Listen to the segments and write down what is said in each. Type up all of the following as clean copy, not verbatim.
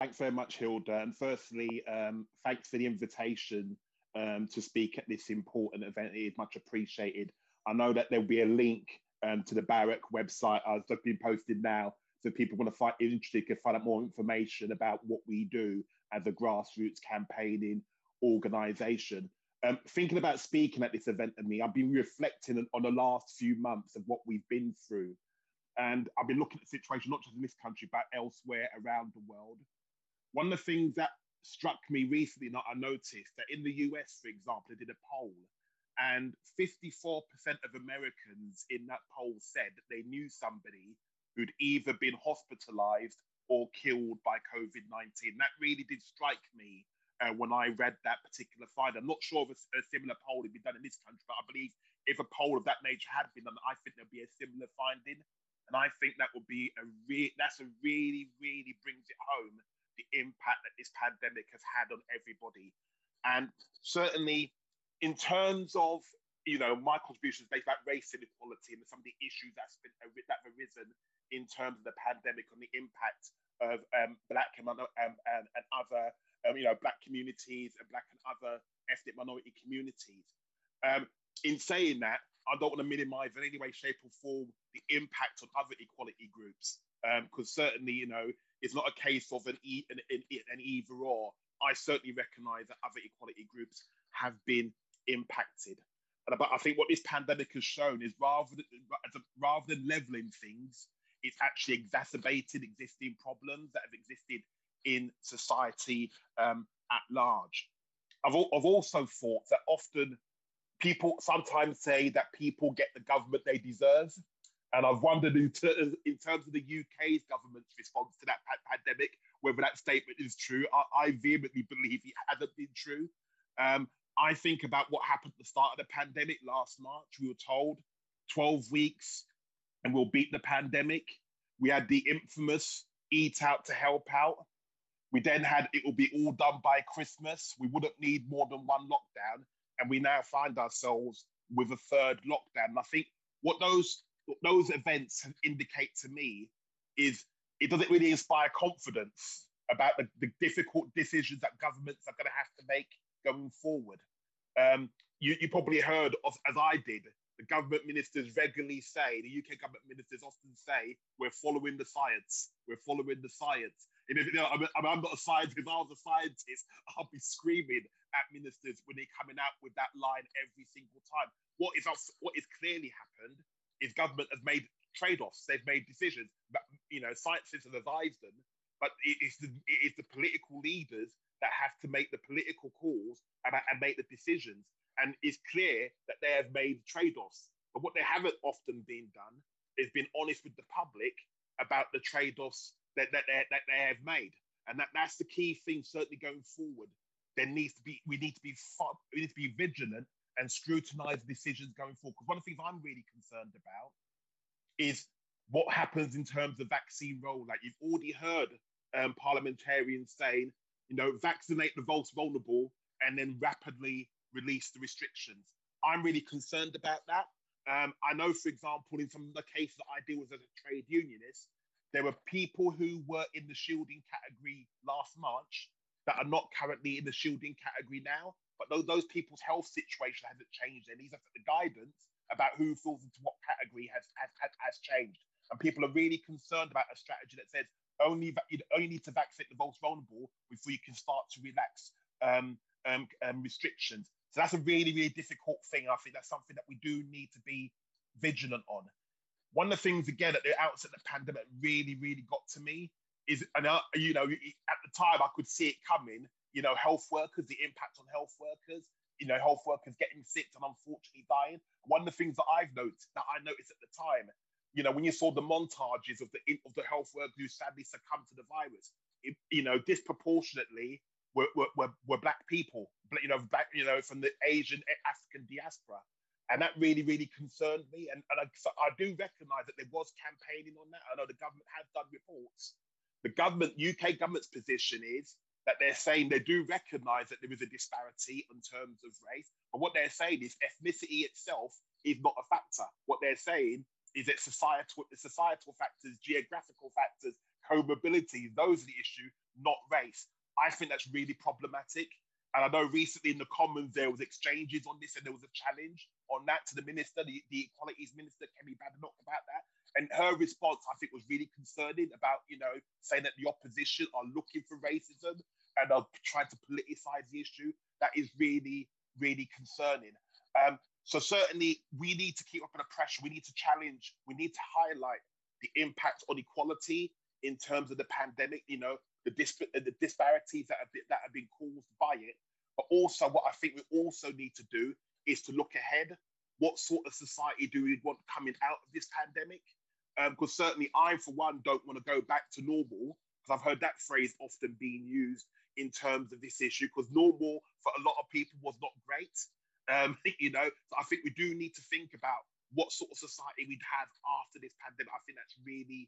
Thanks very much, Hilda. And firstly, thanks for the invitation to speak at this important event. It is much appreciated. I know that there'll be a link to the Barrack website. I've just been posted now, so people want to find interested can find out more information about what we do as a grassroots campaigning organisation. Thinking about speaking at this event and me, I've been reflecting on the last few months of what we've been through. And I've been looking at the situation, not just in this country, but elsewhere around the world. One of the things that struck me recently, that I noticed that in the US, for example, they did a poll, and 54% of Americans in that poll said that they knew somebody who'd either been hospitalized or killed by COVID 19. That really did strike me when I read that particular find. I'm not sure if a similar poll had been done in this country, but I believe if a poll of that nature had been done, I think there'd be a similar finding. And I think that would be that's a really, really brings it home the impact that this pandemic has had on everybody. And certainly in terms of, my contributions based about race inequality and some of the issues that have arisen in terms of the pandemic on the impact of Black and other, Black communities and Black and other ethnic minority communities. In saying that, I don't want to minimize in any way, shape, or form the impact on other equality groups, because certainly, it's not a case of an either or. I certainly recognise that other equality groups have been impacted. But I think what this pandemic has shown is rather than levelling things, it's actually exacerbated existing problems that have existed in society at large. I've also thought that often people sometimes say that people get the government they deserve. And I've wondered in terms of the UK's government's response to that pandemic, whether that statement is true. I vehemently believe it hasn't been true. I think about what happened at the start of the pandemic last March. We were told 12 weeks and we'll beat the pandemic. We had the infamous Eat Out to Help Out. We then had it will be all done by Christmas. We wouldn't need more than one lockdown. And we now find ourselves with a third lockdown. And I think what those events indicate to me is it doesn't really inspire confidence about the difficult decisions that governments are going to have to make going forward. You probably heard of, as I did, the government ministers regularly say, the UK government ministers often say, we're following the science. We're following the science. And I'm not a scientist. If I was a scientist, I'll be screaming at ministers when they're coming out with that line every single time. What is clearly happened is government has made trade-offs. They've made decisions. But, scientists have advised them, but it is the political leaders that have to make the political calls and make the decisions. And it's clear that they have made trade-offs. But what they haven't often been done is been honest with the public about the trade-offs that they have made. And that's the key thing, certainly going forward. We need to be vigilant and scrutinize decisions going forward. Because one of the things I'm really concerned about is what happens in terms of vaccine rollout. You've already heard parliamentarians saying, vaccinate the most vulnerable and then rapidly release the restrictions. I'm really concerned about that. I know, for example, in some of the cases that I deal with as a trade unionist, there were people who were in the shielding category last March that are not currently in the shielding category now. But those people's health situation hasn't changed. And these are the guidance about who falls into what category has changed. And people are really concerned about a strategy that says you only need to vaccinate the most vulnerable before you can start to relax restrictions. So that's a really, really difficult thing. I think that's something that we do need to be vigilant on. One of the things, again, at the outset of the pandemic really, really got to me is, and at the time I could see it coming, health workers, the impact on health workers, health workers getting sick and unfortunately dying. One of the things that I noticed at the time, when you saw the montages of the health workers who sadly succumbed to the virus, disproportionately were Black people, from the Asian, African diaspora. And that really, really concerned me. And I do recognise that there was campaigning on that. I know the government has done reports. The UK government's position is that they're saying they do recognise that there is a disparity in terms of race. But what they're saying is ethnicity itself is not a factor. What they're saying is that societal factors, geographical factors, comorbidity, those are the issue, not race. I think that's really problematic. And I know recently in the Commons there was exchanges on this, and there was a challenge on that to the minister, the Equalities Minister, Kemi Badenoch, about that. And her response, I think, was really concerning about, saying that the opposition are looking for racism and are trying to politicize the issue. That is really, really concerning. So certainly we need to keep up under pressure. We need to challenge, we need to highlight the impact on equality in terms of the pandemic, the disparities that have been caused by it. But also what I think we also need to do is to look ahead. What sort of society do we want coming out of this pandemic? Because certainly I, for one, don't want to go back to normal, because I've heard that phrase often being used in terms of this issue, because normal for a lot of people was not great. So I think we do need to think about what sort of society we'd have after this pandemic. I think that's really,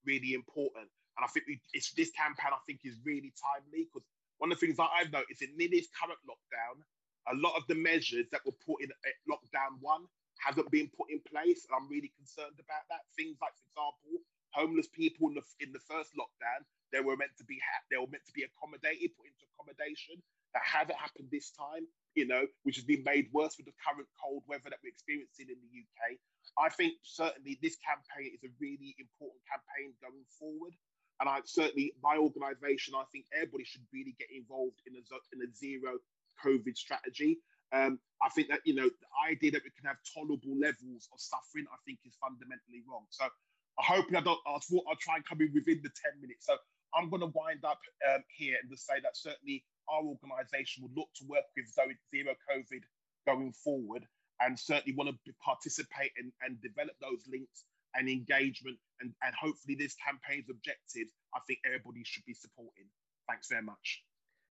really important. And I think this campaign, I think, is really timely, because one of the things that I've noticed in this current lockdown, a lot of the measures that were put in at lockdown 1 haven't been put in place. And I'm really concerned about that. Things like, for example, homeless people in the first lockdown, they were meant to be accommodated, put into accommodation. That hasn't happened this time, which has been made worse with the current cold weather that we're experiencing in the UK. I think certainly this campaign is a really important campaign going forward. And my organisation, I think everybody should really get involved in a zero COVID strategy. I think that, the idea that we can have tolerable levels of suffering, I think, is fundamentally wrong. So I hope I'll try and come in within the 10 minutes. So I'm going to wind up here and just say that certainly our organisation would look to work with zero COVID going forward, and certainly want to participate and develop those links and engagement, and hopefully this campaign's objectives, I think everybody should be supporting. Thanks very much.